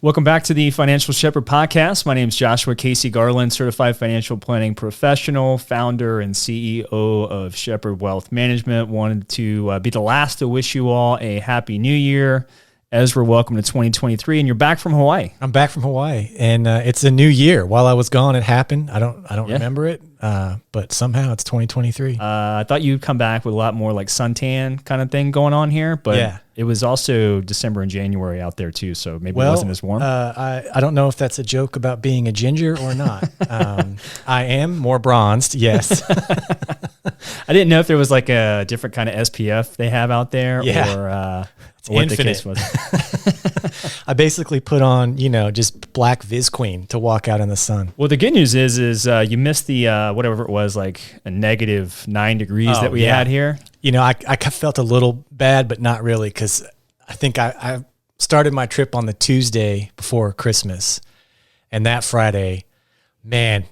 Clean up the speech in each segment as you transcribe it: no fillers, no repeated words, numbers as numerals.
Welcome back to the Financial Shepherd Podcast. My name is Joshua Casey Garland, certified financial planning professional, founder and CEO of Shepherd Wealth Management. Wanted to be the last to wish you all a happy new year. Ezra, welcome to 2023, and you're back from Hawaii. I'm back from Hawaii, and it's a new year. While I was gone, it happened. I don't remember it, but somehow it's 2023. I thought you'd come back with a lot more like suntan kind of thing going on here, but it was also December and January out there too, so maybe it wasn't as warm. I don't know if that's a joke about being a ginger or not. I am more bronzed, yes. I didn't know if there was like a different kind of SPF they have out there, or what infinite. the case was. I basically put on, just black Viz Queen to walk out in the sun. Well, the good news is you missed the whatever it was, like a negative 9 degrees that we had here. I felt a little bad, but not really, because I think I started my trip on the Tuesday before Christmas, and that Friday, man,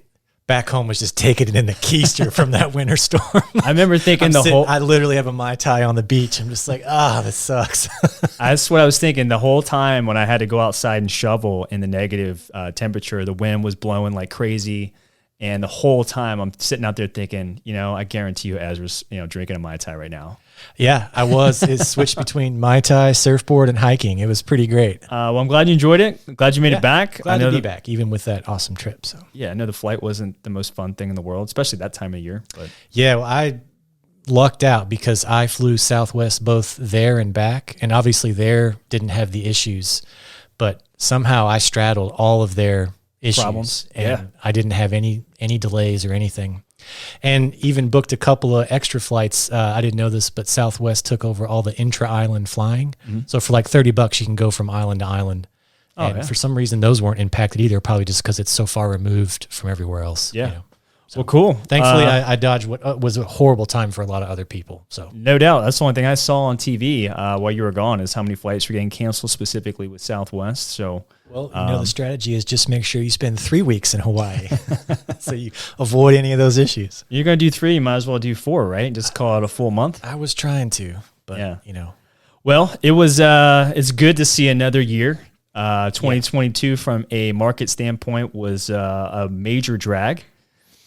back home was just taking it in the keister from that winter storm. I remember thinking I literally have a Mai Tai on the beach. I'm just like, this sucks. That's what I was thinking the whole time when I had to go outside and shovel in the negative temperature. The wind was blowing like crazy. And the whole time I'm sitting out there thinking, I guarantee you Ezra's, drinking a Mai Tai right now. Yeah, I was. It switched between Mai Tai, surfboard, and hiking. It was pretty great. Well, I'm glad you enjoyed it. I'm glad you made it back. Glad to be back, even with that awesome trip. So yeah, I know the flight wasn't the most fun thing in the world, especially that time of year. But yeah, well, I lucked out because I flew Southwest both there and back, and obviously there didn't have the issues, but somehow I straddled all of their issues problems, and I didn't have any delays or anything. And even booked a couple of extra flights. I didn't know this, but Southwest took over all the intra-island flying. Mm-hmm. So for like $30, you can go from island to island. For some reason, those weren't impacted either, probably just because it's so far removed from everywhere else. Yeah. So, well, cool. Thankfully, I dodged what was a horrible time for a lot of other people. So no doubt. That's the only thing I saw on TV while you were gone is how many flights were getting canceled specifically with Southwest. So, well, the strategy is just make sure you spend 3 weeks in Hawaii so you avoid any of those issues. You're going to do 3, you might as well do 4, right? Just call it a full month. I was trying to, but Well, it was it's good to see another year. 2022 from a market standpoint was a major drag.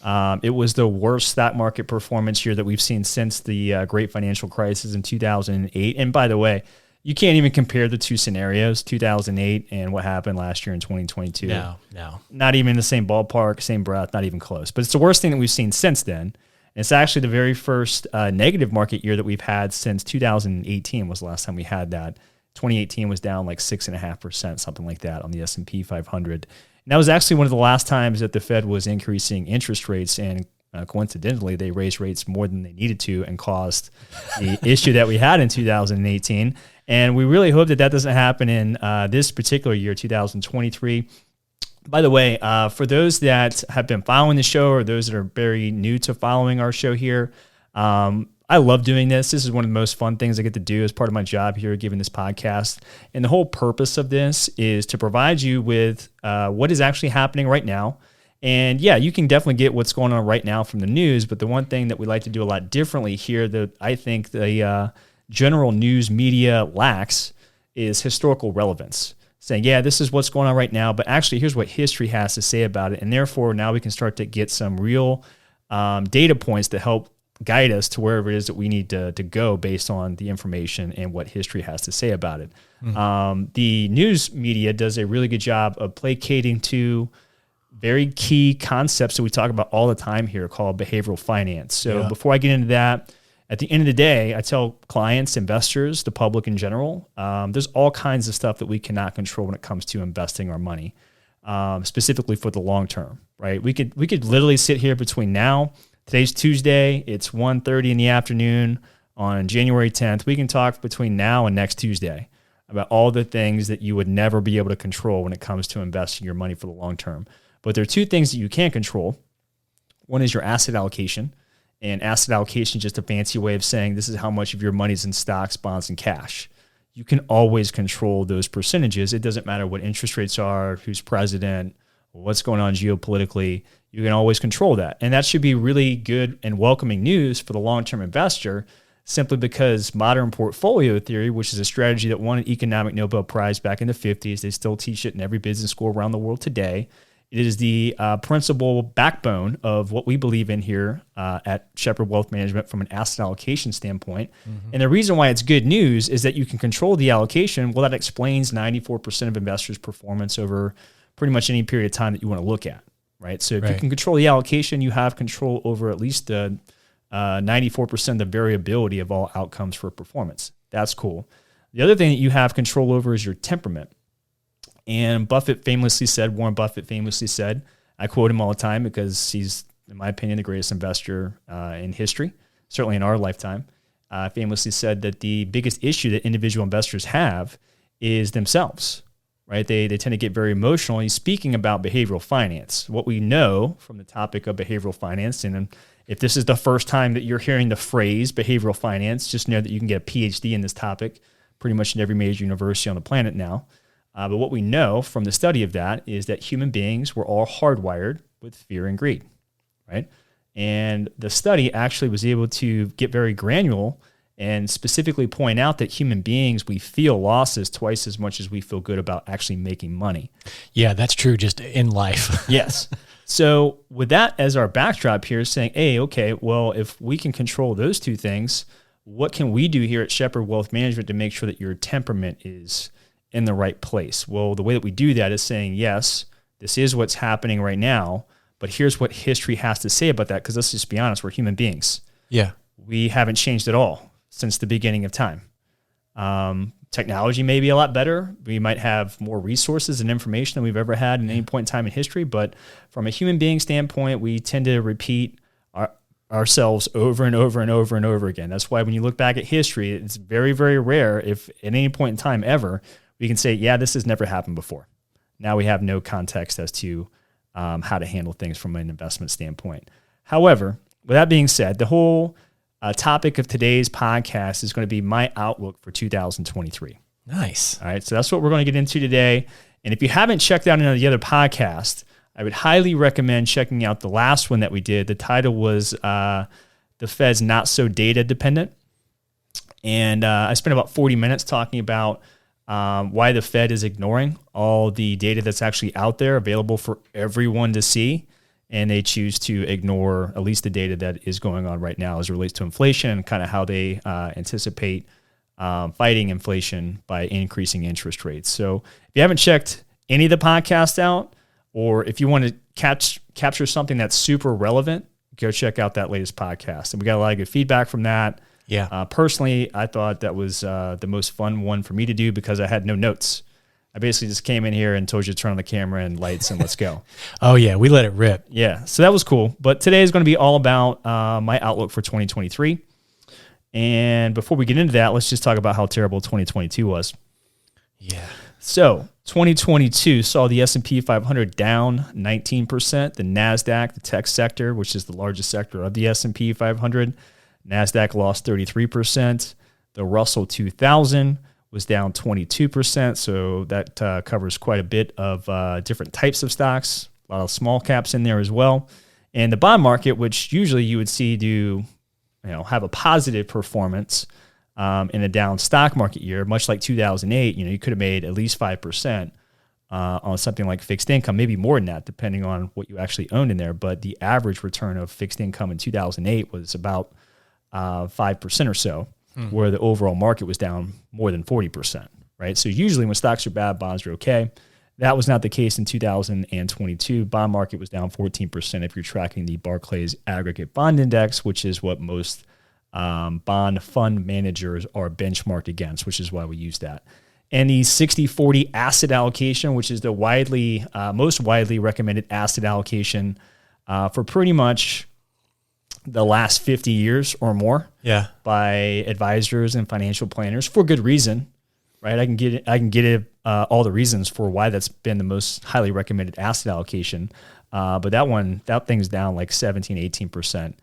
It was the worst stock market performance year that we've seen since the great financial crisis in 2008. And by the way, you can't even compare the two scenarios, 2008 and what happened last year in 2022. No. Not even in the same ballpark, same breath, not even close. But it's the worst thing that we've seen since then. And it's actually the very first negative market year that we've had since 2018 was the last time we had that. 2018 was down like 6.5%, something like that on the S&P 500. And that was actually one of the last times that the Fed was increasing interest rates, and coincidentally, they raised rates more than they needed to and caused the issue that we had in 2018. And we really hope that that doesn't happen in this particular year, 2023. By the way, for those that have been following the show or those that are very new to following our show here, I love doing this. This is one of the most fun things I get to do as part of my job here, giving this podcast. And the whole purpose of this is to provide you with what is actually happening right now. And yeah, you can definitely get what's going on right now from the news. But the one thing that we like to do a lot differently here that I think the general news media lacks is historical relevance. Saying, yeah, this is what's going on right now, but actually here's what history has to say about it. And therefore, now we can start to get some real data points to help guide us to wherever it is that we need to go based on the information and what history has to say about it. Mm-hmm. The news media does a really good job of placating to very key concepts that we talk about all the time here called behavioral finance. So before I get into that, at the end of the day, I tell clients, investors, the public in general, there's all kinds of stuff that we cannot control when it comes to investing our money, specifically for the long term, right? We could literally sit here between now. Today's Tuesday. It's 1:30 in the afternoon on January 10th. We can talk between now and next Tuesday about all the things that you would never be able to control when it comes to investing your money for the long term. But there are two things that you can control. One is your asset allocation. And asset allocation is just a fancy way of saying this is how much of your money is in stocks, bonds, and cash. You can always control those percentages. It doesn't matter what interest rates are, who's president, what's going on geopolitically. You can always control that. And that should be really good and welcoming news for the long-term investor, simply because modern portfolio theory, which is a strategy that won an economic Nobel Prize back in the 50s, they still teach it in every business school around the world today. It is the principal backbone of what we believe in here at Shepherd Wealth Management from an asset allocation standpoint. And the reason why it's good news is that you can control the allocation. Well, that explains 94% of investors' performance over pretty much any period of time that you want to look at, right? So if you can control the allocation, you have control over at least the 94% of the variability of all outcomes for performance. That's cool. The other thing that you have control over is your temperament. And Warren Buffett famously said, I quote him all the time because he's, in my opinion, the greatest investor in history, certainly in our lifetime, famously said that the biggest issue that individual investors have is themselves, right? They tend to get very emotional. He's speaking about behavioral finance. What we know from the topic of behavioral finance, and if this is the first time that you're hearing the phrase behavioral finance, just know that you can get a PhD in this topic pretty much in every major university on the planet now. But what we know from the study of that is that human beings were all hardwired with fear and greed, right? And the study actually was able to get very granular and specifically point out that human beings, we feel losses twice as much as we feel good about actually making money. Yeah, that's true just in life. Yes. So with that as our backdrop here, saying, hey, okay, well, if we can control those two things, what can we do here at Shepherd Wealth Management to make sure that your temperament is in the right place? Well, the way that we do that is saying, yes, this is what's happening right now, but here's what history has to say about that, because let's just be honest, we're human beings. Yeah. We haven't changed at all since the beginning of time. Technology may be a lot better. We might have more resources and information than we've ever had in any point in time in history, but from a human being standpoint, we tend to repeat ourselves over and over and over and over again. That's why when you look back at history, it's very, very rare if at any point in time ever, we can say, yeah, this has never happened before. Now we have no context as to how to handle things from an investment standpoint. However, with that being said, the whole topic of today's podcast is going to be my outlook for 2023. Nice. All right, so that's what we're going to get into today. And if you haven't checked out any of the other podcasts, I would highly recommend checking out the last one that we did. The title was The Fed's Not So Data Dependent. And I spent about 40 minutes talking about why the Fed is ignoring all the data that's actually out there available for everyone to see. And they choose to ignore at least the data that is going on right now as it relates to inflation and kind of how they anticipate fighting inflation by increasing interest rates. So if you haven't checked any of the podcasts out, or if you want to capture something that's super relevant, go check out that latest podcast. And we got a lot of good feedback from that. Yeah. Personally, I thought that was the most fun one for me to do because I had no notes. I basically just came in here and told you to turn on the camera and lights and let's go. Oh, yeah. We let it rip. Yeah. So that was cool. But today is going to be all about my outlook for 2023. And before we get into that, let's just talk about how terrible 2022 was. Yeah. So 2022 saw the S&P 500 down 19%. The NASDAQ, the tech sector, which is the largest sector of the S&P 500, NASDAQ lost 33%. The Russell 2000 was down 22%. So that covers quite a bit of different types of stocks, a lot of small caps in there as well. And the bond market, which usually you would see have a positive performance in a down stock market year, much like 2008, you could have made at least 5% on something like fixed income, maybe more than that, depending on what you actually owned in there. But the average return of fixed income in 2008 was about 5% or so, where the overall market was down more than 40%, right? So usually when stocks are bad, bonds are okay. That was not the case in 2022. Bond market was down 14% if you're tracking the Barclays Aggregate Bond Index, which is what most bond fund managers are benchmarked against, which is why we use that. And the 60-40 asset allocation, which is the most widely recommended asset allocation for pretty much the last 50 years or more, by advisors and financial planners for good reason, right? I can get all the reasons for why that's been the most highly recommended asset allocation, but that thing's down like 17-18%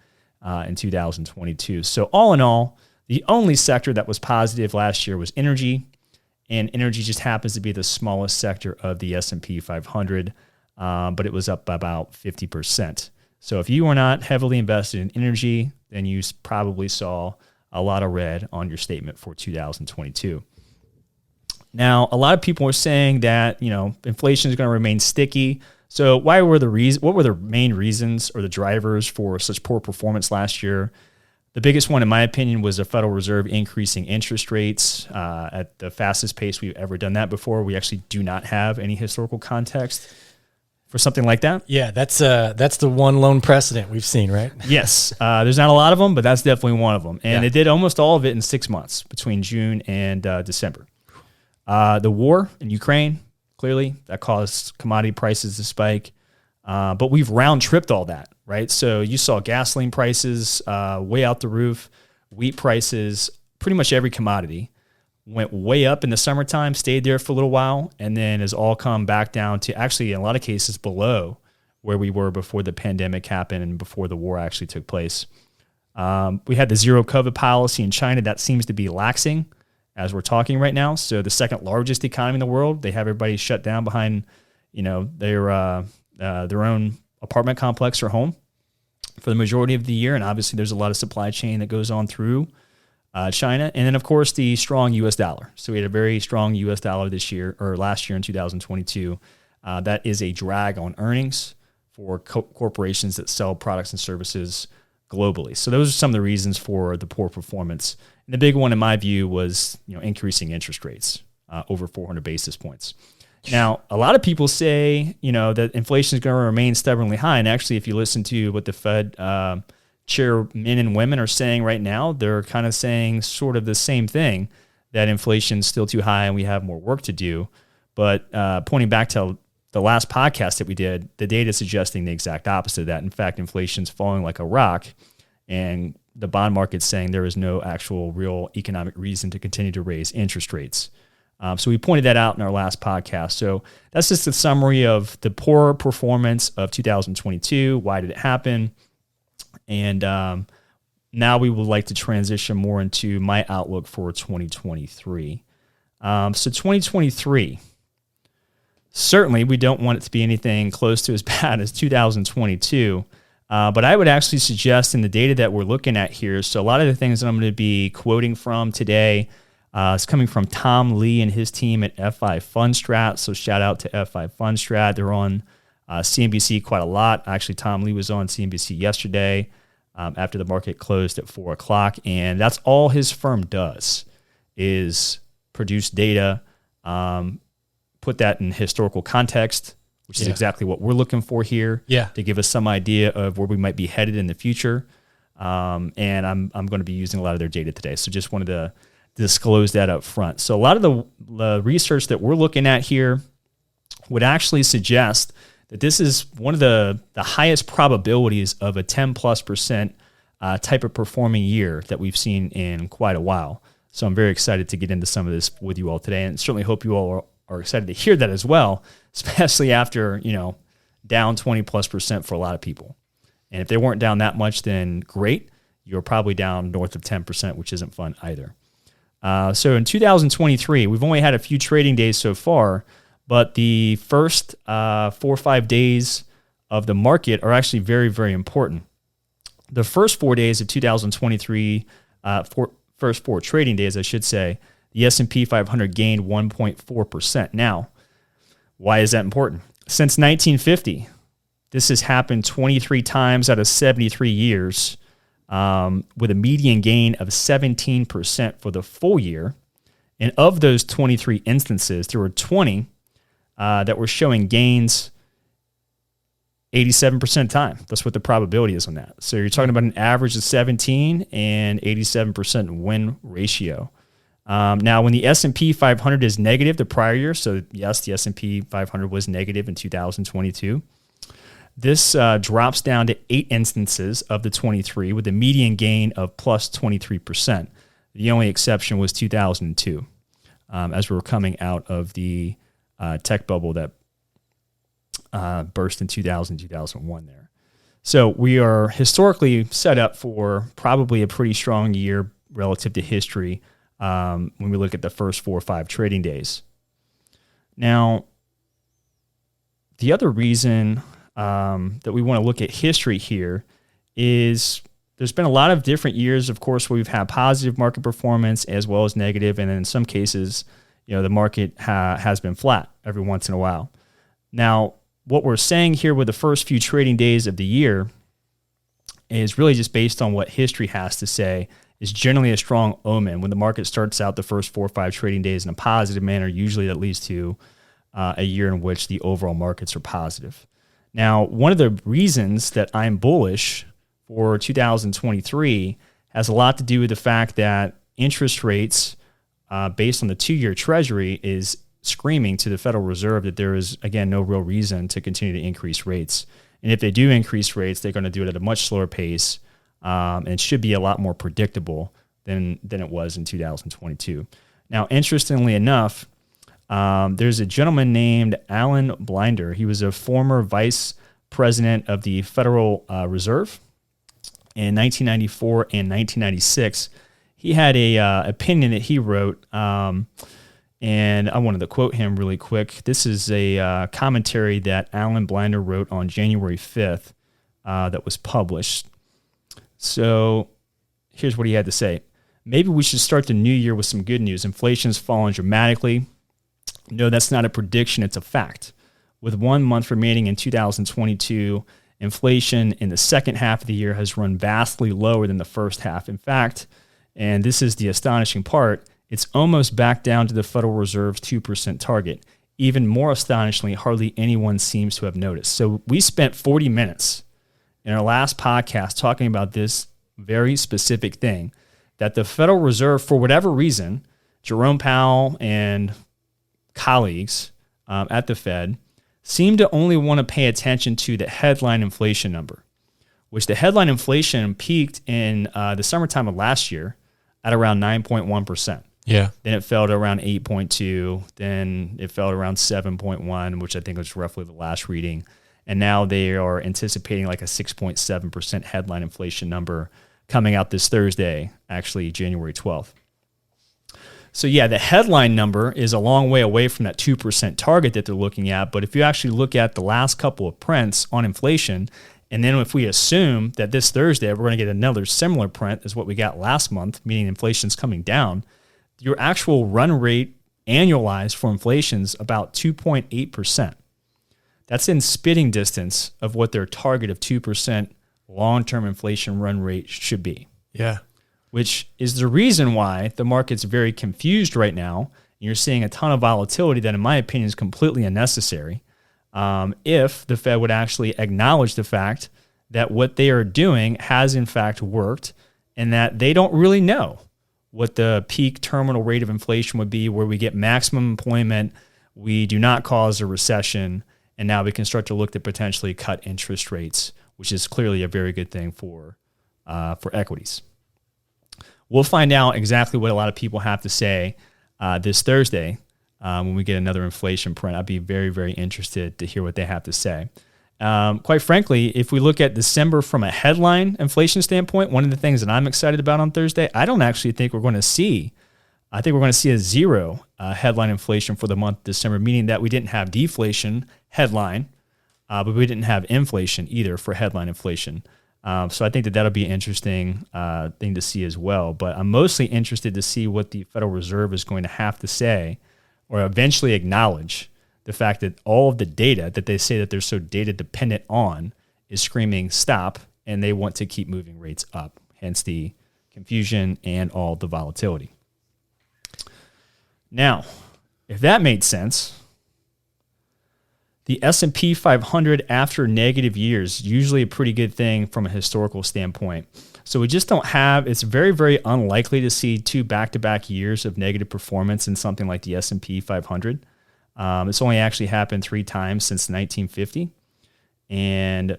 in 2022. So all in all, the only sector that was positive last year was energy, and energy just happens to be the smallest sector of the S&P 500, but it was up by about 50%. So if you were not heavily invested in energy, then you probably saw a lot of red on your statement for 2022. Now, a lot of people are saying that, inflation is going to remain sticky. So what were the main reasons or the drivers for such poor performance last year? The biggest one, in my opinion, was the Federal Reserve increasing interest rates at the fastest pace we've ever done that before. We actually do not have any historical context for something like that. Yeah, that's the one lone precedent we've seen, right? Yes. There's not a lot of them, but that's definitely one of them. And Yeah. It did almost all of it in 6 months between June and December. The war in Ukraine, clearly, that caused commodity prices to spike. But we've round-tripped all that, right? So you saw gasoline prices way out the roof, wheat prices, pretty much every commodity went way up in the summertime, stayed there for a little while, and then has all come back down to actually, in a lot of cases, below where we were before the pandemic happened and before the war actually took place. We had the zero COVID policy in China that seems to be laxing as we're talking right now. So the second largest economy in the world, they have everybody shut down behind, their own apartment complex or home for the majority of the year. And obviously there's a lot of supply chain that goes on through China. And then of course the strong US dollar. So we had a very strong US dollar last year in 2022. That is a drag on earnings for corporations that sell products and services globally. So those are some of the reasons for the poor performance. And the big one, in my view, was increasing interest rates over 400 basis points. Now, a lot of people say that inflation is going to remain stubbornly high. And actually, if you listen to what the Fed chairmen and women are saying right now, they're kind of saying sort of the same thing, that inflation is still too high and we have more work to do. But pointing back to the last podcast that we did, the data is suggesting the exact opposite of that. In fact, inflation's falling like a rock, and the bond market's saying there is no actual real economic reason to continue to raise interest rates. So we pointed that out in our last podcast. So that's just a summary of the poor performance of 2022. Why did it happen? And now we would like to transition more into my outlook for 2023. So 2023, certainly we don't want it to be anything close to as bad as 2022. But I would actually suggest in the data that we're looking at here, so a lot of the things that I'm going to be quoting from today is coming from Tom Lee and his team at FI Fundstrat. So shout out to FI Fundstrat. They're on CNBC quite a lot. Actually, Tom Lee was on CNBC yesterday after the market closed at 4 o'clock. And that's all his firm does, is produce data, put that in historical context, which is exactly what we're looking for here, to give us some idea of where we might be headed in the future. And I'm going to be using a lot of their data today. So just wanted to disclose that up front. So a lot of the research that we're looking at here would actually suggest that this is one of the highest probabilities of a 10+% type of performing year that we've seen in quite a while. So I'm very excited to get into some of this with you all today, and certainly hope you all are excited to hear that as well, especially after, down 20+% for a lot of people. And if they weren't down that much, then great. You're probably down north of 10%, which isn't fun either. So in 2023, we've only had a few trading days so far, but the first 4 or 5 days of the market are actually very, very important. The first 4 days of 2023, first 4 trading days, I should say, the S&P 500 gained 1.4%. Now, why is that important? Since 1950, this has happened 23 times out of 73 years, with a median gain of 17% for the full year. And of those 23 instances, there were 20 that were showing gains 87% of the time. That's what the probability is on that. So you're talking about an average of 17 and 87% win ratio. Now, when the S&P 500 is negative the prior year, so yes, the S&P 500 was negative in 2022, this drops down to 8 instances of the 23 with a median gain of plus 23%. The only exception was 2002, as we were coming out of the tech bubble that burst in 2001 there. So we are historically set up for probably a pretty strong year relative to history when we look at the first 4 or 5 trading days. Now, the other reason that we want to look at history here is there's been a lot of different years, of course, where we've had positive market performance as well as negative, and in some cases, the market has been flat every once in a while. Now, what we're saying here with the first few trading days of the year is really just based on what history has to say, is generally a strong omen. When the market starts out the first 4 or 5 trading days in a positive manner, usually that leads to a year in which the overall markets are positive. Now, one of the reasons that I'm bullish for 2023 has a lot to do with the fact that interest rates based on the 2-year Treasury is screaming to the Federal Reserve that there is, again, no real reason to continue to increase rates. And if they do increase rates, they're going to do it at a much slower pace, and it should be a lot more predictable than it was in 2022. Now, interestingly enough, there's a gentleman named Alan Blinder. He was a former vice president of the Federal Reserve in 1994 and 1996. He had a opinion that he wrote, and I wanted to quote him really quick. This is a commentary that Alan Blinder wrote on January 5th that was published. So here's what he had to say. Maybe we should start the new year with some good news. Inflation's fallen dramatically. No, that's not a prediction. It's a fact. With 1 month remaining in 2022, inflation in the second half of the year has run vastly lower than the first half. In fact, and this is the astonishing part, it's almost back down to the Federal Reserve's 2% target. Even more astonishingly, hardly anyone seems to have noticed. So we spent 40 minutes in our last podcast talking about this very specific thing, that the Federal Reserve, for whatever reason, Jerome Powell and colleagues at the Fed seem to only want to pay attention to the headline inflation number, which the headline inflation peaked in the summertime of last year at around 9.1%. Yeah. Then it fell to around 8.2. Then it fell to around 7.1, which I think was roughly the last reading. And now they are anticipating like a 6.7% headline inflation number coming out this Thursday, actually January 12th. So yeah, the headline number is a long way away from that 2% target that they're looking at. But if you actually look at the last couple of prints on inflation, and then if we assume that this Thursday we're going to get another similar print as what we got last month, meaning inflation's coming down, your actual run rate annualized for inflation is about 2.8%. That's in spitting distance of what their target of 2% long-term inflation run rate should be. Yeah. Which is the reason why the market's very confused right now. You're seeing a ton of volatility that, in my opinion, is completely unnecessary. If the Fed would actually acknowledge the fact that what they are doing has, in fact, worked, and that they don't really know what the peak terminal rate of inflation would be, where we get maximum employment, we do not cause a recession, and now we can start to look to potentially cut interest rates, which is clearly a very good thing for equities. We'll find out exactly what a lot of people have to say this Thursday when we get another inflation print. I'd be very, very interested to hear what they have to say. Quite frankly, if we look at December from a headline inflation standpoint, one of the things that I'm excited about on Thursday, I don't actually think we're going to see. I think we're going to see a zero headline inflation for the month of December, meaning that we didn't have deflation headline, but we didn't have inflation either for headline inflation. So I think that that'll be an interesting thing to see as well. But I'm mostly interested to see what the Federal Reserve is going to have to say or eventually acknowledge the fact that all of the data that they say that they're so data dependent on is screaming stop, and they want to keep moving rates up, hence the confusion and all the volatility. Now, if that made sense, the S&P 500 after negative years, usually a pretty good thing from a historical standpoint. So we just don't have, it's very, very unlikely to see 2 back-to-back years of negative performance in something like the S&P 500. It's only actually happened 3 times since 1950. And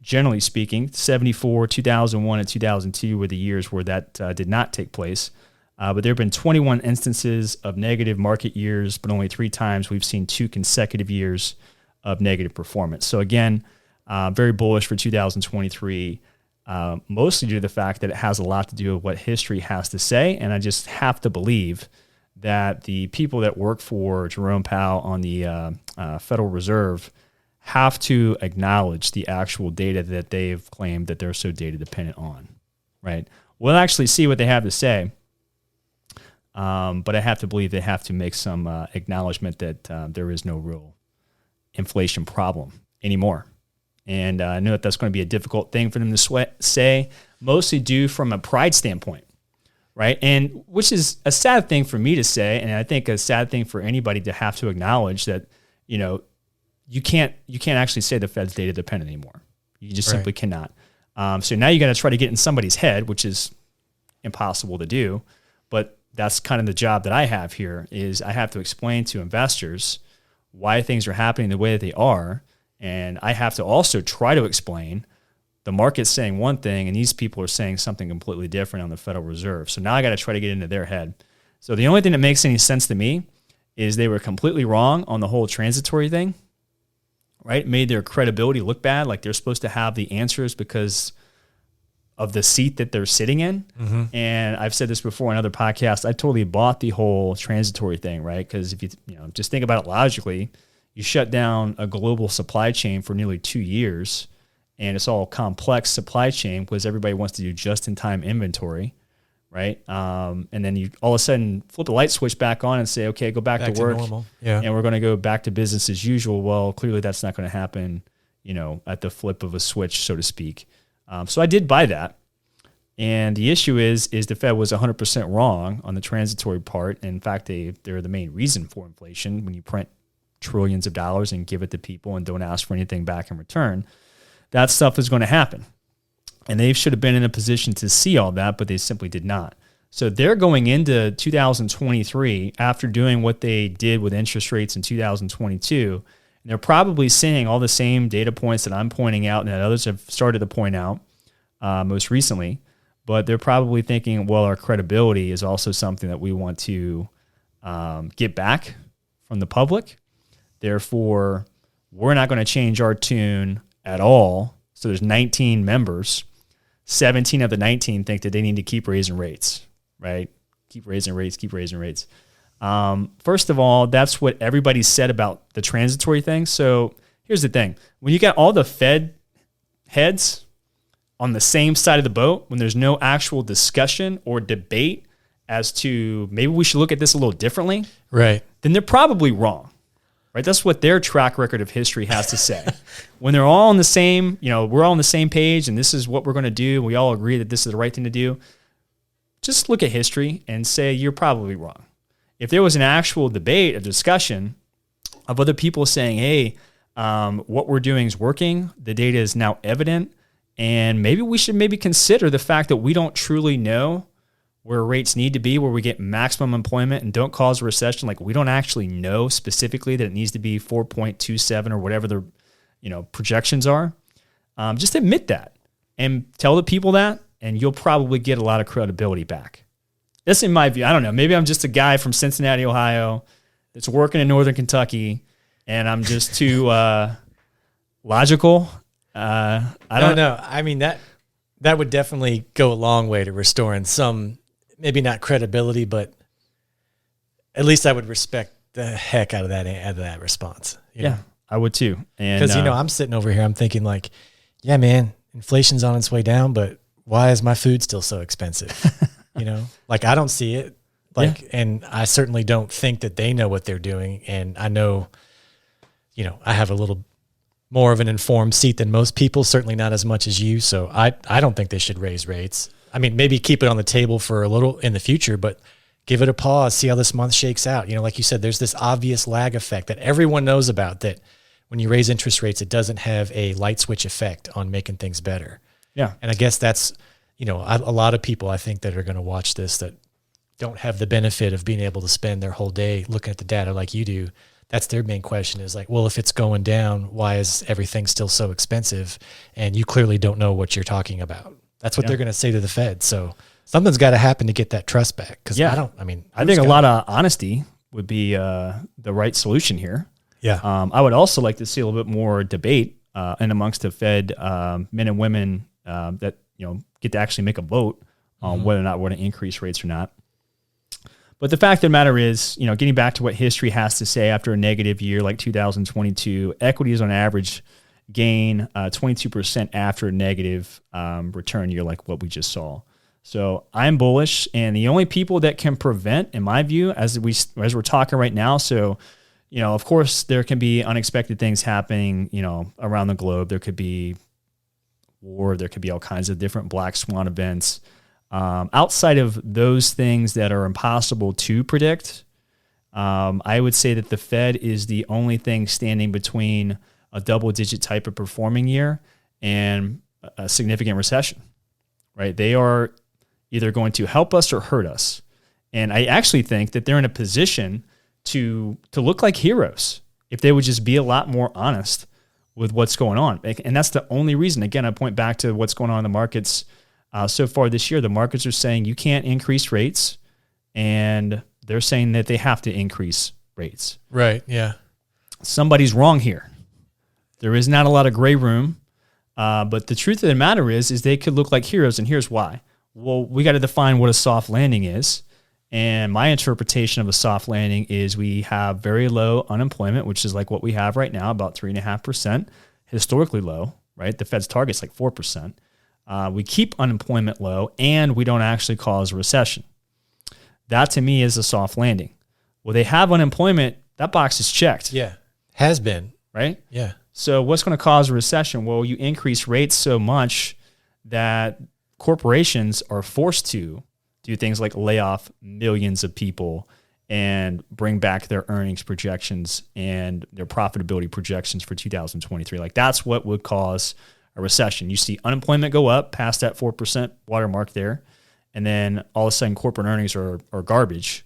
generally speaking, 74, 2001, and 2002 were the years where that did not take place. But there have been 21 instances of negative market years, but only 3 times we've seen 2 consecutive years of negative performance. So again, very bullish for 2023, mostly due to the fact that it has a lot to do with what history has to say. And I just have to believe that the people that work for Jerome Powell on the Federal Reserve have to acknowledge the actual data that they've claimed that they're so data dependent on, right? We'll actually see what they have to say, but I have to believe they have to make some acknowledgement that there is no real inflation problem anymore. And I know that that's going to be a difficult thing for them to say, mostly due from a pride standpoint, right? And which is a sad thing for me to say, and I think a sad thing for anybody to have to acknowledge that, you know, you can't actually say the Fed's data dependent anymore. You just simply cannot. So now you got to try to get in somebody's head, which is impossible to do. But that's kind of the job that I have here, is I have to explain to investors why things are happening the way that they are. And I have to also try to explain the market's saying one thing and these people are saying something completely different on the Federal Reserve. So now I got to try to get into their head. So the only thing that makes any sense to me is they were completely wrong on the whole transitory thing, right? It made their credibility look bad, like they're supposed to have the answers because of the seat that they're sitting in. Mm-hmm. And I've said this before in other podcasts, I totally bought the whole transitory thing, right? Because if you just think about it logically, you shut down a global supply chain for nearly 2 years, and it's all complex supply chain because everybody wants to do just-in-time inventory, right? And then you all of a sudden flip the light switch back on and say, okay, go back to work, normal. And we're going to go back to business as usual. Well, clearly that's not going to happen, at the flip of a switch, so to speak. So I did buy that. And the issue is the Fed was 100% wrong on the transitory part. In fact, they're the main reason for inflation. When you print trillions of dollars and give it to people and don't ask for anything back in return, that stuff is going to happen. And they should have been in a position to see all that, but they simply did not. So they're going into 2023 after doing what they did with interest rates in 2022. And they're probably seeing all the same data points that I'm pointing out and that others have started to point out most recently. But they're probably thinking, well, our credibility is also something that we want to get back from the public. Therefore, we're not going to change our tune at all. So there's 19 members. 17 of the 19 think that they need to keep raising rates, right? Keep raising rates. First of all, that's what everybody said about the transitory thing. So here's the thing. When you got all the Fed heads on the same side of the boat, when there's no actual discussion or debate as to maybe we should look at this a little differently, right? Then they're probably wrong. Right, that's what their track record of history has to say. When they're all on the same, we're all on the same page, and this is what we're going to do. We all agree that this is the right thing to do. Just look at history and say you're probably wrong. If there was an actual debate, a discussion of other people saying, "Hey, what we're doing is working. The data is now evident, and maybe we should consider the fact that we don't truly know where rates need to be, where we get maximum employment and don't cause a recession. Like we don't actually know specifically that it needs to be 4.27 or whatever the projections are. Just admit that and tell the people that, and you'll probably get a lot of credibility back. That's in my view. I don't know. Maybe I'm just a guy from Cincinnati, Ohio that's working in Northern Kentucky, and I'm just too logical. I don't know. I mean, that would definitely go a long way to restoring some, maybe not credibility, but at least I would respect the heck out of that response. You know? I would too. And because I'm sitting over here, I'm thinking like, yeah, man, inflation's on its way down, but why is my food still so expensive? Like I don't see it. And I certainly don't think that they know what they're doing. And I know, I have a little more of an informed seat than most people, certainly not as much as you. So I don't think they should raise rates. I mean, maybe keep it on the table for a little in the future, but give it a pause, see how this month shakes out. Like you said, there's this obvious lag effect that everyone knows about, that when you raise interest rates, it doesn't have a light switch effect on making things better. Yeah. And I guess that's, a lot of people I think that are going to watch this that don't have the benefit of being able to spend their whole day looking at the data like you do. That's their main question is like, well, if it's going down, why is everything still so expensive? And you clearly don't know what you're talking about. That's what they're going to say to the Fed. So something's got to happen to get that trust back. Because I think a lot of honesty would be the right solution here. Yeah. I would also like to see a little bit more debate and amongst the Fed men and women that get to actually make a vote on whether or not we're going to increase rates or not. But the fact of the matter is, getting back to what history has to say after a negative year like 2022, equities on average gain 22% after a negative return year like what we just saw. So I'm bullish, and the only people that can prevent, in my view, as we're talking right now, so of course there can be unexpected things happening, around the globe. There could be war, there could be all kinds of different black swan events. Outside of those things that are impossible to predict, I would say that the Fed is the only thing standing between a double-digit type of performing year and a significant recession, right? They are either going to help us or hurt us. And I actually think that they're in a position to look like heroes if they would just be a lot more honest with what's going on. And that's the only reason. Again, I point back to what's going on in the markets so far this year. The markets are saying you can't increase rates, and they're saying that they have to increase rates. Right, yeah. Somebody's wrong here. There is not a lot of gray room, but the truth of the matter is they could look like heroes, and here's why. Well, we got to define what a soft landing is, and my interpretation of a soft landing is we have very low unemployment, which is like what we have right now, about 3.5%, historically low, right? The Fed's target's like 4%. We keep unemployment low, and we don't actually cause a recession. That, to me, is a soft landing. Well, they have unemployment. That box is checked. Yeah, has been. Right? Yeah. So what's going to cause a recession? Well, you increase rates so much that corporations are forced to do things like lay off millions of people and bring back their earnings projections and their profitability projections for 2023. Like, that's what would cause a recession. You see unemployment go up past that 4% watermark there, and then all of a sudden corporate earnings are garbage,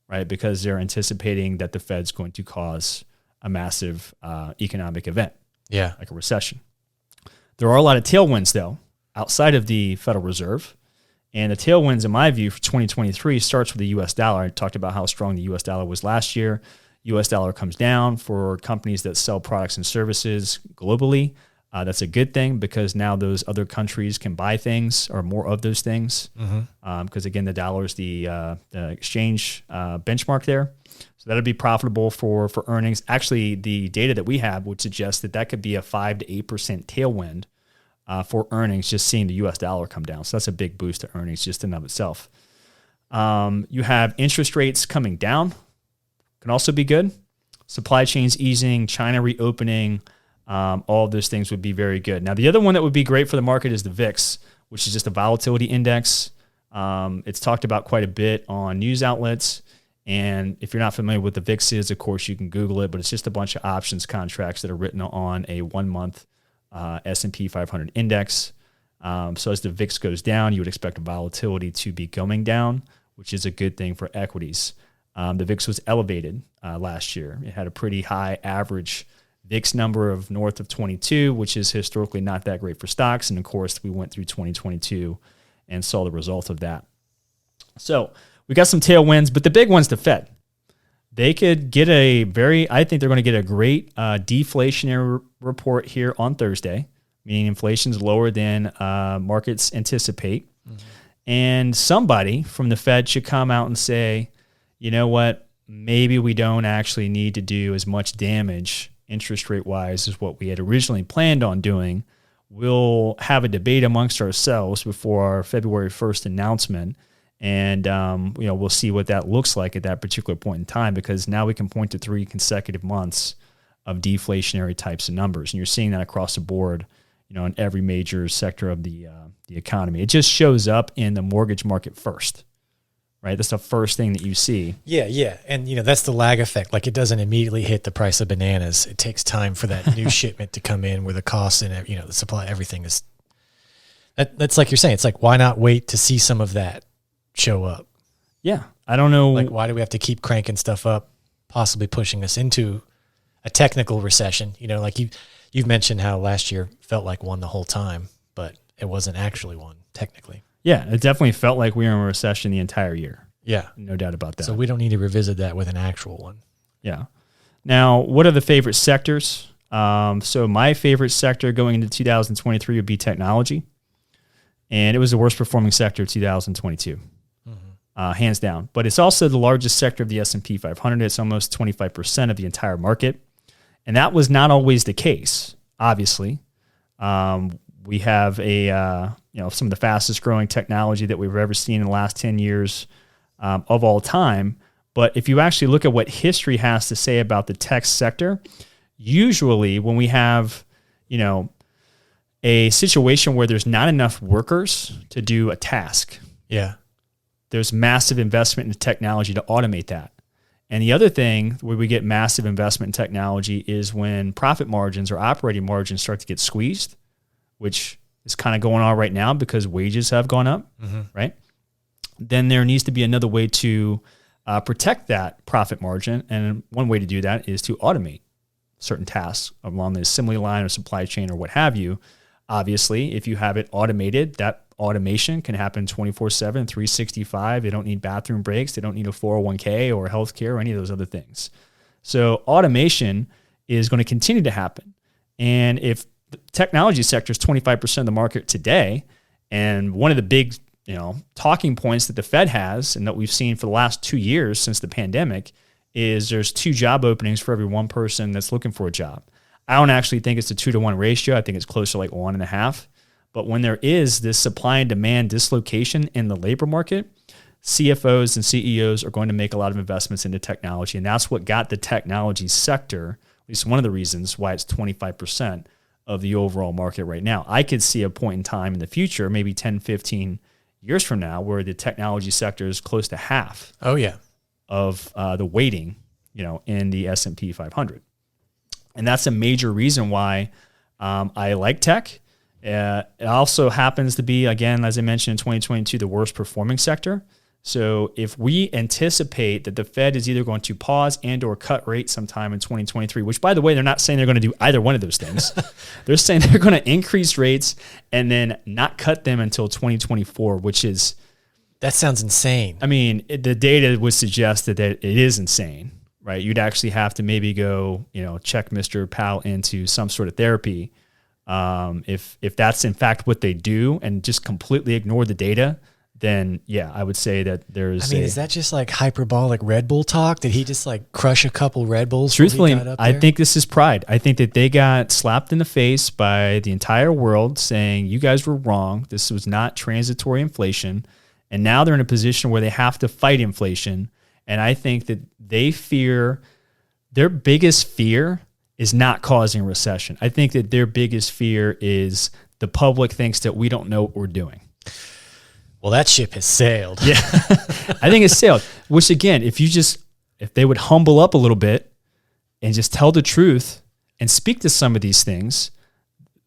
right? Because they're anticipating that the Fed's going to cause a massive economic event, like a recession. There are a lot of tailwinds, though, outside of the Federal Reserve. And the tailwinds, in my view, for 2023 starts with the U.S. dollar. I talked about how strong the U.S. dollar was last year. U.S. dollar comes down for companies that sell products and services globally. That's a good thing, because now those other countries can buy things or more of those things. Because again, the dollar is the exchange benchmark there. So that'll be profitable for earnings. Actually, the data that we have would suggest that could be a 5 to 8% tailwind for earnings, just seeing the U.S. dollar come down. So that's a big boost to earnings just in and of itself. You have interest rates coming down, can also be good. Supply chains easing, China reopening, all of those things would be very good. Now, the other one that would be great for the market is the VIX, which is just a volatility index. It's talked about quite a bit on news outlets. And if you're not familiar with the VIX is, of course, you can Google it, but it's just a bunch of options contracts that are written on a 1-month S&P 500 index. So as the VIX goes down, you would expect volatility to be going down, which is a good thing for equities. The VIX was elevated last year. It had a pretty high average VIX number of north of 22, which is historically not that great for stocks. And of course, we went through 2022 and saw the result of that. So we got some tailwinds, but the big one's the Fed. They could get I think they're going to get a great deflationary report here on Thursday, meaning inflation's lower than markets anticipate. And somebody from the Fed should come out and say, you know what, maybe we don't actually need to do as much damage interest rate wise is what we had originally planned on doing. We'll have a debate amongst ourselves before our February 1st announcement. And, we'll see what that looks like at that particular point in time, because now we can point to 3 consecutive months of deflationary types of numbers. And you're seeing that across the board, in every major sector of the economy. It just shows up in the mortgage market first. Right, that's the first thing that you see. Yeah, and that's the lag effect. Like, it doesn't immediately hit the price of bananas. It takes time for that new shipment to come in, where the costs and the supply, everything is. That's like you're saying. It's like, why not wait to see some of that show up? Yeah, I don't know. Like, why do we have to keep cranking stuff up, possibly pushing us into a technical recession? Like you've mentioned how last year felt like one the whole time, but it wasn't actually one technically. Yeah, it definitely felt like we were in a recession the entire year. Yeah. No doubt about that. So we don't need to revisit that with an actual one. Yeah. Now, what are the favorite sectors? So my favorite sector going into 2023 would be technology. And it was the worst performing sector of 2022. hands down. But it's also the largest sector of the S&P 500. It's almost 25% of the entire market. And that was not always the case, obviously. We have some of the fastest growing technology that we've ever seen in the last 10 years of all time. But if you actually look at what history has to say about the tech sector, usually when we have, a situation where there's not enough workers to do a task, there's massive investment in technology to automate that. And the other thing where we get massive investment in technology is when profit margins or operating margins start to get squeezed, which is kind of going on right now because wages have gone up, right? Then there needs to be another way to protect that profit margin. And one way to do that is to automate certain tasks along the assembly line or supply chain or what have you. Obviously, if you have it automated, that automation can happen 24/7, 365. They don't need bathroom breaks. They don't need a 401k or healthcare or any of those other things. So automation is going to continue to happen. And if the technology sector is 25% of the market today, and one of the big talking points that the Fed has and that we've seen for the last 2 years since the pandemic is there's 2 job openings for every 1 person that's looking for a job. I don't actually think it's a 2-to-1 ratio. I think it's closer to like 1.5. But when there is this supply and demand dislocation in the labor market, CFOs and CEOs are going to make a lot of investments into technology. And that's what got the technology sector, at least one of the reasons why it's 25% of the overall market right now. I could see a point in time in the future, maybe 10, 15 years from now, where the technology sector is close to half of the weighting, in the S&P 500. And that's a major reason why I like tech. It also happens to be, again, as I mentioned in 2022, the worst performing sector. So if we anticipate that the Fed is either going to pause and or cut rates sometime in 2023, which, by the way, they're not saying they're going to do either one of those things. They're saying they're going to increase rates and then not cut them until 2024, which is... That sounds insane. I mean, the data would suggest that it is insane, right? You'd actually have to maybe go, check Mr. Powell into some sort of therapy. If that's in fact what they do and just completely ignore the data, then I would say that there's... is that just like hyperbolic Red Bull talk? Did he just like crush a couple Red Bulls? Truthfully, I think this is pride. I think that they got slapped in the face by the entire world saying, you guys were wrong. This was not transitory inflation. And now they're in a position where they have to fight inflation. And I think that their biggest fear is not causing a recession. I think that their biggest fear is the public thinks that we don't know what we're doing. Well, that ship has sailed. Yeah, I think it's sailed. Which again, if they would humble up a little bit and just tell the truth and speak to some of these things,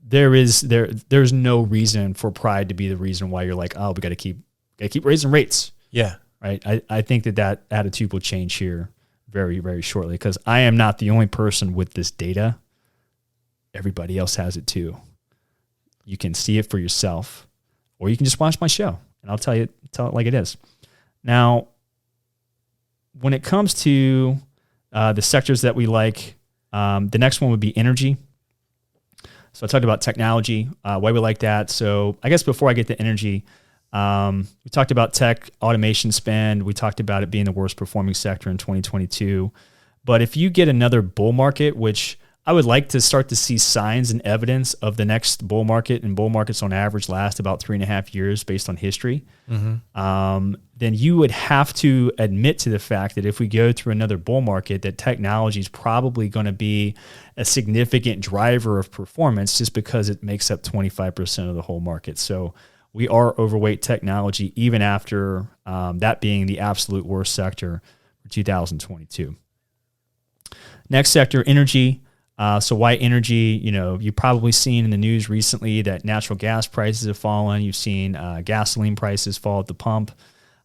there's no reason for pride to be the reason why you're like, oh, we got to keep raising rates. Yeah, right. I think that attitude will change here very, very shortly because I am not the only person with this data. Everybody else has it too. You can see it for yourself, or you can just watch my show. And I'll tell it like it is. Now, when it comes to the sectors that we like, the next one would be energy. So I talked about technology, why we like that. So I guess before I get to energy, we talked about tech automation spend. We talked about it being the worst performing sector in 2022. But if you get another bull market, which I would like to start to see signs and evidence of the next bull market, and bull markets on average last about 3.5 years based on history, then you would have to admit to the fact that if we go through another bull market, that technology is probably going to be a significant driver of performance just because it makes up 25% of the whole market. So we are overweight technology even after that being the absolute worst sector for 2022. Next sector, energy. So why energy? You've probably seen in the news recently that natural gas prices have fallen. You've seen gasoline prices fall at the pump.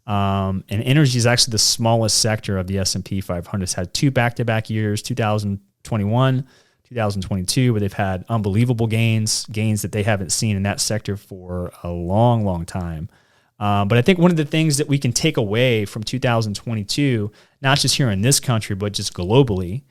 And energy is actually the smallest sector of the S&P 500. It's had 2 back-to-back years, 2021, 2022, where they've had unbelievable gains that they haven't seen in that sector for a long, long time. But I think one of the things that we can take away from 2022, not just here in this country, but just globally,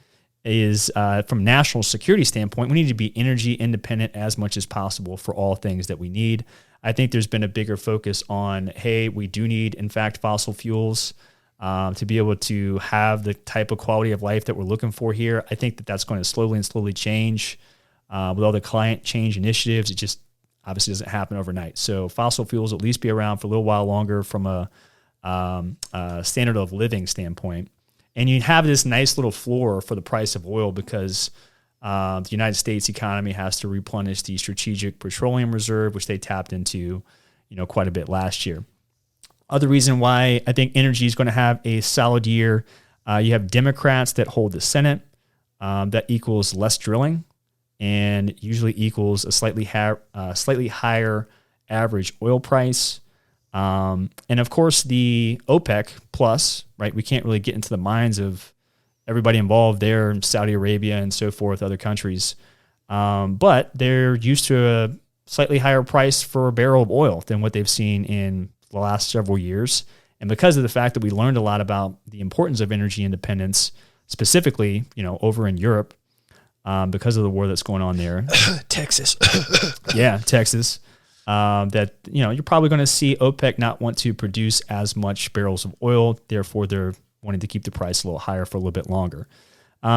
is from a national security standpoint, we need to be energy independent as much as possible for all things that we need. I think there's been a bigger focus on, hey, we do need, in fact, fossil fuels to be able to have the type of quality of life that we're looking for here. I think that that's going to slowly change with all the climate change initiatives. It just obviously doesn't happen overnight. So fossil fuels will at least be around for a little while longer from a standard of living standpoint. And you have this nice little floor for the price of oil because the United States economy has to replenish the strategic petroleum reserve, which they tapped into, quite a bit last year. Other reason why I think energy is going to have a solid year, you have Democrats that hold the Senate. That equals less drilling and usually equals a slightly higher average oil price. And of course, the OPEC plus, right? We can't really get into the minds of everybody involved there in Saudi Arabia and so forth, other countries. But they're used to a slightly higher price for a barrel of oil than what they've seen in the last several years. And because of the fact that we learned a lot about the importance of energy independence, specifically, over in Europe, because of the war that's going on there. Texas. Yeah, Texas. That, you're probably going to see OPEC not want to produce as much barrels of oil. Therefore, they're wanting to keep the price a little higher for a little bit longer.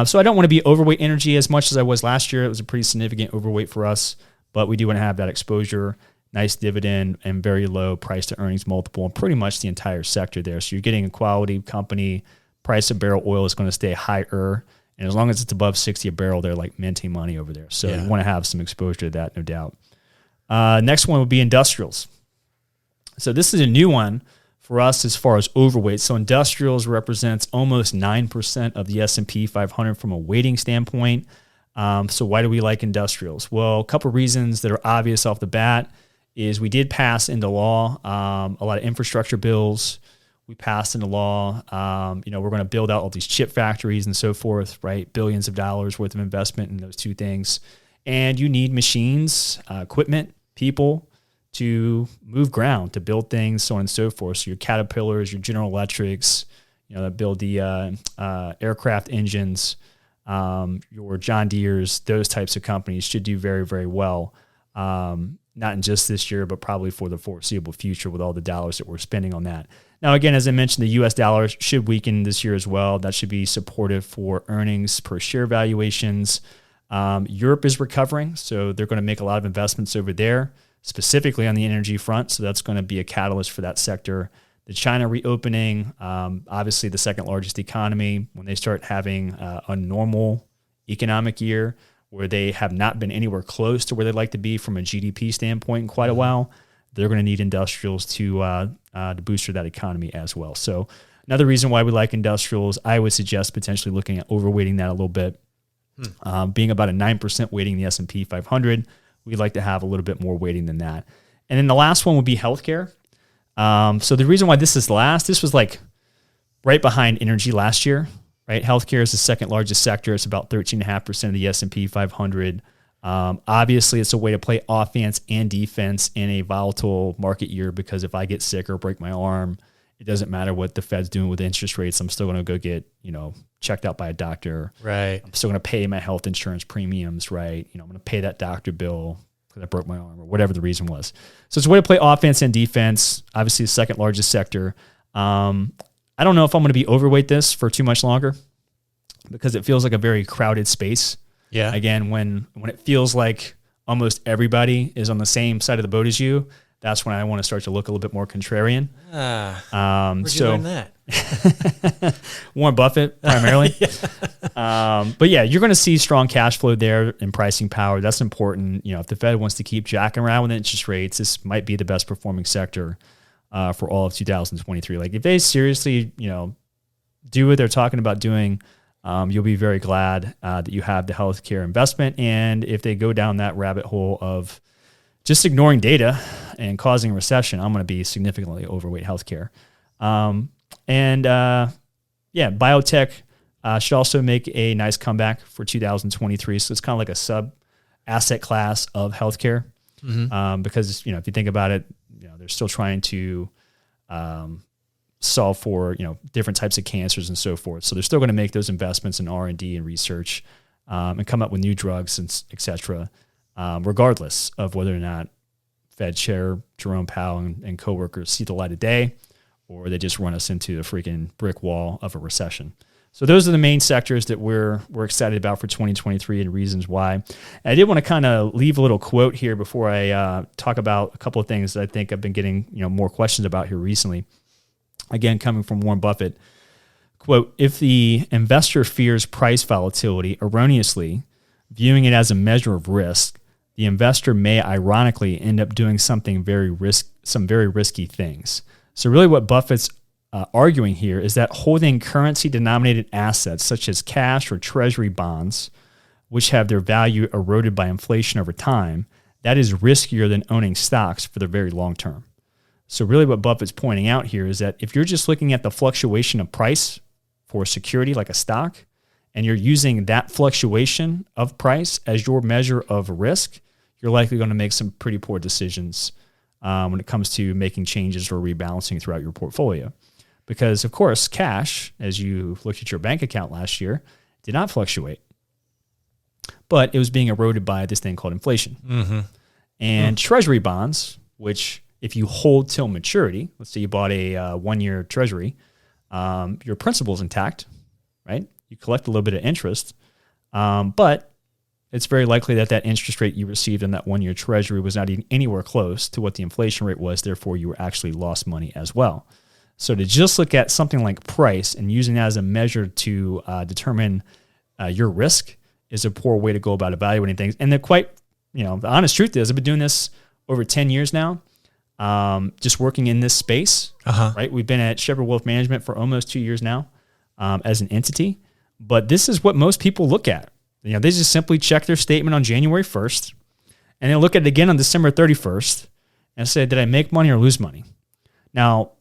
So I don't want to be overweight energy as much as I was last year. It was a pretty significant overweight for us, but we do want to have that exposure, nice dividend, and very low price to earnings multiple, and pretty much the entire sector there. So you're getting a quality company. Price of barrel oil is going to stay higher. And as long as it's above 60 a barrel, they're like minting money over there. So you want to have some exposure to that, no doubt. Next one would be industrials. So this is a new one for us as far as overweight. So industrials represents almost 9% of the S&P 500 from a weighting standpoint. So why do we like industrials? Well, a couple of reasons that are obvious off the bat is we did pass into law a lot of infrastructure bills. We passed into law, we're going to build out all these chip factories and so forth, right? Billions of dollars worth of investment in those two things. And you need machines, equipment, people to move ground, to build things, so on and so forth. So your Caterpillars, your General Electrics, that build the aircraft engines, your John Deere's, those types of companies should do very, very well. Not in just this year, but probably for the foreseeable future with all the dollars that we're spending on that. Now, again, as I mentioned, the U.S. dollar should weaken this year as well. That should be supportive for earnings per share valuations. Europe is recovering, so they're going to make a lot of investments over there, specifically on the energy front. So that's going to be a catalyst for that sector. The China reopening, obviously the second largest economy, when they start having a normal economic year where they have not been anywhere close to where they'd like to be from a GDP standpoint in quite a while, they're going to need industrials to boost that economy as well. So another reason why we like industrials, I would suggest potentially looking at overweighting that a little bit. Being about a 9% weighting in the S&P 500, we'd like to have a little bit more weighting than that. And then the last one would be healthcare. So the reason why this is last, this was like right behind energy last year, right? Healthcare is the second largest sector. It's about 13.5% of the S&P 500. Obviously, it's a way to play offense and defense in a volatile market year, because if I get sick or break my arm, it doesn't matter what the Fed's doing with interest rates. I'm still going to go get, checked out by a doctor. Right. I'm still going to pay my health insurance premiums, right? I'm going to pay that doctor bill because I broke my arm or whatever the reason was. So it's a way to play offense and defense, obviously the second largest sector. I don't know if I'm going to be overweight this for too much longer because it feels like a very crowded space. Yeah. Again, when it feels like almost everybody is on the same side of the boat as you, that's when I want to start to look a little bit more contrarian. Where'd you learn that? Warren Buffett, primarily. But yeah, you're going to see strong cash flow there and pricing power. That's important. If the Fed wants to keep jacking around with interest rates, this might be the best performing sector for all of 2023. Like if they seriously, do what they're talking about doing, you'll be very glad that you have the healthcare investment. And if they go down that rabbit hole of just ignoring data and causing a recession, I'm going to be significantly overweight healthcare. Biotech should also make a nice comeback for 2023. So it's kind of like a sub asset class of healthcare, because if you think about it, they're still trying to solve for different types of cancers and so forth. So they're still going to make those investments in R&D and research and come up with new drugs and et cetera, regardless of whether or not Fed Chair Jerome Powell and coworkers see the light of day, or they just run us into the freaking brick wall of a recession. So those are the main sectors that we're excited about for 2023 and reasons why. And I did want to kind of leave a little quote here before I talk about a couple of things that I think I've been getting more questions about here recently. Again, coming from Warren Buffett, quote, "If the investor fears price volatility erroneously, viewing it as a measure of risk, the investor may ironically end up doing some very risky things." So really what Buffett's arguing here is that holding currency-denominated assets such as cash or treasury bonds, which have their value eroded by inflation over time, that is riskier than owning stocks for the very long term. So really what Buffett's pointing out here is that if you're just looking at the fluctuation of price for a security like a stock, and you're using that fluctuation of price as your measure of risk, you're likely going to make some pretty poor decisions when it comes to making changes or rebalancing throughout your portfolio. Because, of course, cash, as you looked at your bank account last year, did not fluctuate. But it was being eroded by this thing called inflation. Mm-hmm. And treasury bonds, which if you hold till maturity, let's say you bought a 1-year treasury, your principal's intact, right? You collect a little bit of interest, but it's very likely that interest rate you received in that 1-year treasury was not even anywhere close to what the inflation rate was. Therefore, you actually lost money as well. So to just look at something like price and using that as a measure to determine your risk is a poor way to go about evaluating things. And the honest truth is I've been doing this over 10 years now, just working in this space, right? We've been at Shepherd Wealth Management for almost 2 years now as an entity, but this is what most people look at. They just simply check their statement on January 1st and then look at it again on December 31st and say, did I make money or lose money? Now,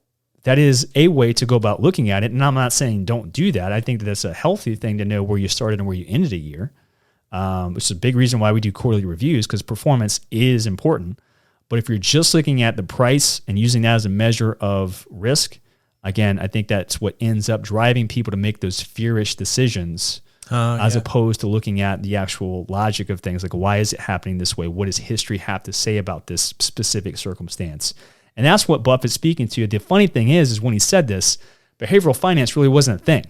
that is a way to go about looking at it. And I'm not saying don't do that. I think that that's a healthy thing to know where you started and where you ended a year, which is a big reason why we do quarterly reviews, because performance is important. But if you're just looking at the price and using that as a measure of risk, again, I think that's what ends up driving people to make those fearish decisions as opposed to looking at the actual logic of things. Like, why is it happening this way? What does history have to say about this specific circumstance? And that's what Buffett's speaking to. The funny thing is when he said this, behavioral finance really wasn't a thing.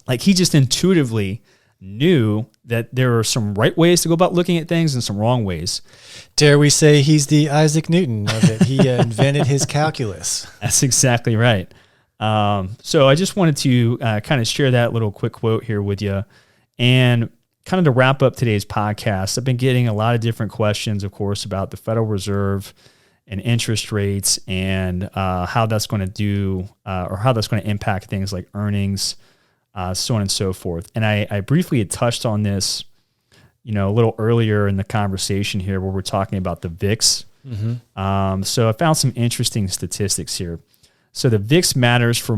Like, he just intuitively knew that there are some right ways to go about looking at things and some wrong ways. Dare we say he's the Isaac Newton of it? He invented his calculus. That's exactly right. So I just wanted to kind of share that little quick quote here with you. And kind of to wrap up today's podcast, I've been getting a lot of different questions, of course, about the Federal Reserve and interest rates and how that's going to do or how that's going to impact things like earnings, so on and so forth. And I briefly had touched on this, a little earlier in the conversation here where we're talking about the VIX. Mm-hmm. So I found some interesting statistics here. So the VIX matters far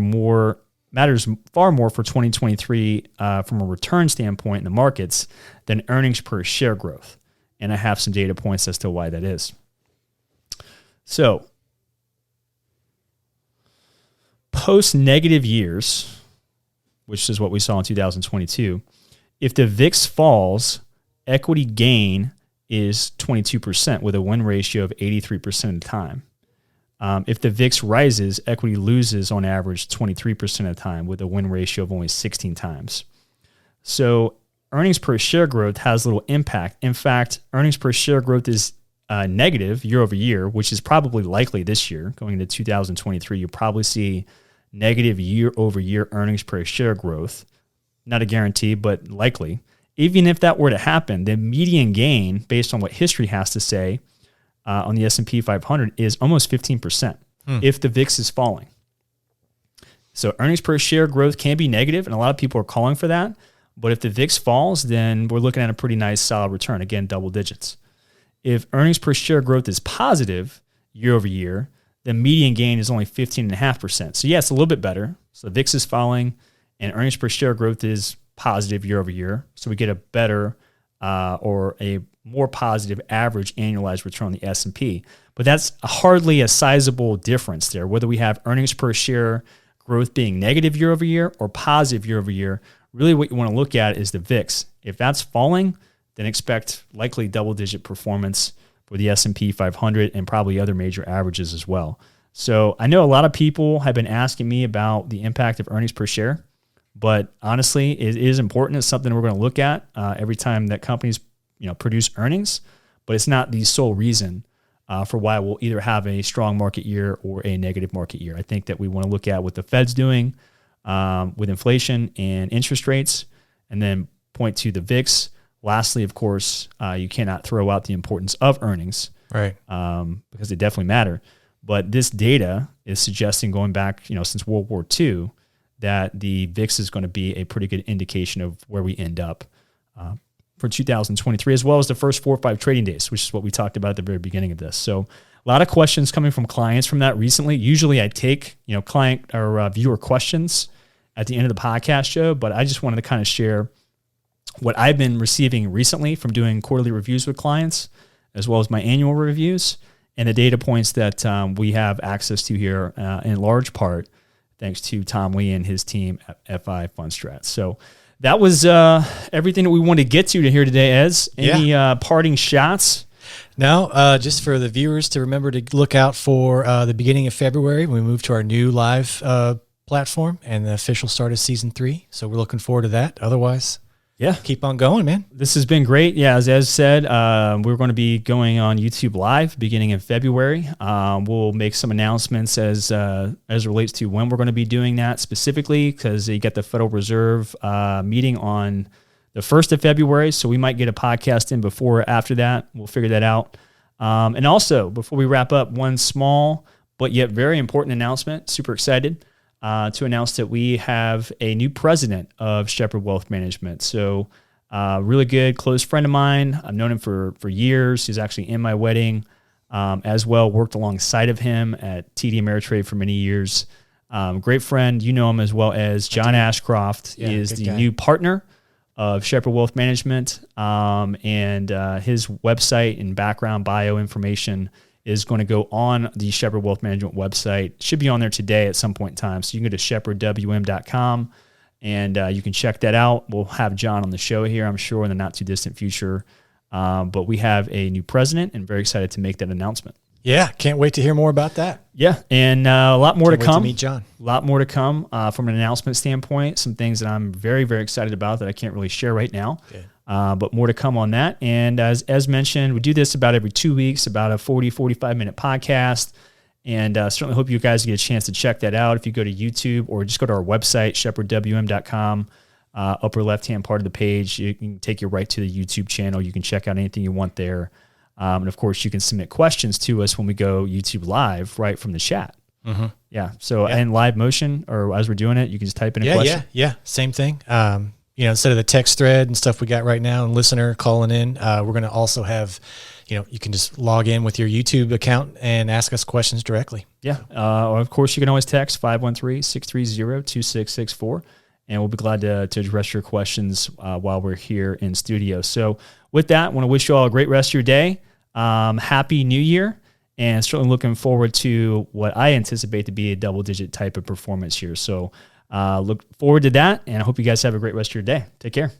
more for 2023 from a return standpoint in the markets than earnings per share growth. And I have some data points as to why that is. So, post-negative years, which is what we saw in 2022, if the VIX falls, equity gain is 22% with a win ratio of 83% of the time. If the VIX rises, equity loses on average 23% of the time with a win ratio of only 16 times. So earnings per share growth has little impact. In fact, earnings per share growth is negative year over year, which is probably likely this year. Going into 2023, you'll probably see negative year over year earnings per share growth. Not a guarantee, but likely. Even if that were to happen, the median gain, based on what history has to say on the S&P 500, is almost 15% if the VIX is falling. So earnings per share growth can be negative, and a lot of people are calling for that. But if the VIX falls, then we're looking at a pretty nice solid return, again, double digits. If earnings per share growth is positive year over year, the median gain is only 15.5%. So yeah, it's a little bit better. So the VIX is falling and earnings per share growth is positive year over year. So we get a better or a more positive average annualized return on the S&P. But that's hardly a sizable difference there, whether we have earnings per share growth being negative year over year or positive year over year. Really what you want to look at is the VIX. If that's falling, then expect likely double-digit performance. for the S&P 500 and probably other major averages as well. So I know a lot of people have been asking me about the impact of earnings per share, but honestly, it is important. It's something we're going to look at every time that companies produce earnings, but it's not the sole reason for why we'll either have a strong market year or a negative market year. I think that we want to look at what the Fed's doing with inflation and interest rates, and then point to the VIX. Lastly, of course, you cannot throw out the importance of earnings, right? Because they definitely matter. But this data is suggesting, going back, since World War II, that the VIX is going to be a pretty good indication of where we end up for 2023, as well as the first 4 or 5 trading days, which is what we talked about at the very beginning of this. So a lot of questions coming from clients from that recently. Usually I take, client or viewer questions at the end of the podcast show, but I just wanted to kind of share what I've been receiving recently from doing quarterly reviews with clients, as well as my annual reviews, and the data points that we have access to here in large part thanks to Tom Lee and his team at FI Fund Strat. So that was everything that we wanted to get to here today, Ez. Any parting shots? No, just for the viewers to remember to look out for the beginning of February when we move to our new live platform and the official start of season 3. So we're looking forward to that. Otherwise, keep on going, man. This has been great. Yeah, as Ez said, we're going to be going on YouTube Live beginning in February. We'll make some announcements as relates to when we're going to be doing that specifically, because you get the Federal Reserve meeting on the 1st of February, so we might get a podcast in before or after that. We'll figure that out. And also, before we wrap up, one small but yet very important announcement. Super excited to announce that we have a new president of Shepherd Wealth Management. So really good, close friend of mine. I've known him for years. He's actually in my wedding as well, worked alongside of him at TD Ameritrade for many years. Great friend. You know him as well as John Ashcroft is the new partner of Shepherd Wealth Management. And his website and background bio information is going to go on the Shepherd Wealth Management website. Should be on there today at some point in time. So you can go to shepherdwm.com and you can check that out. We'll have John on the show here, I'm sure, in the not too distant future. But we have a new president and very excited to make that announcement. Yeah, can't wait to hear more about that. Yeah, and a lot more to come. To meet John. A lot more to come from an announcement standpoint. Some things that I'm very, very excited about that I can't really share right now. But more to come on that. And as mentioned, we do this about every 2 weeks, about a 40, 45-minute podcast. And certainly hope you guys get a chance to check that out. If you go to YouTube or just go to our website, shepherdwm.com, upper left-hand part of the page, you can take you right to the YouTube channel. You can check out anything you want there. And of course, you can submit questions to us when we go YouTube live right from the chat. Mm-hmm. Yeah. So in live motion, or as we're doing it, you can just type in a question. Yeah. Same thing. Instead of the text thread and stuff we got right now and listener calling in, we're going to also have, you can just log in with your YouTube account and ask us questions directly. Yeah. Of course, you can always text 513-630-2664, and we'll be glad to address your questions while we're here in studio. So with that, I want to wish you all a great rest of your day. Happy New Year, and certainly looking forward to what I anticipate to be a double-digit type of performance here. So look forward to that, and I hope you guys have a great rest of your day. Take care.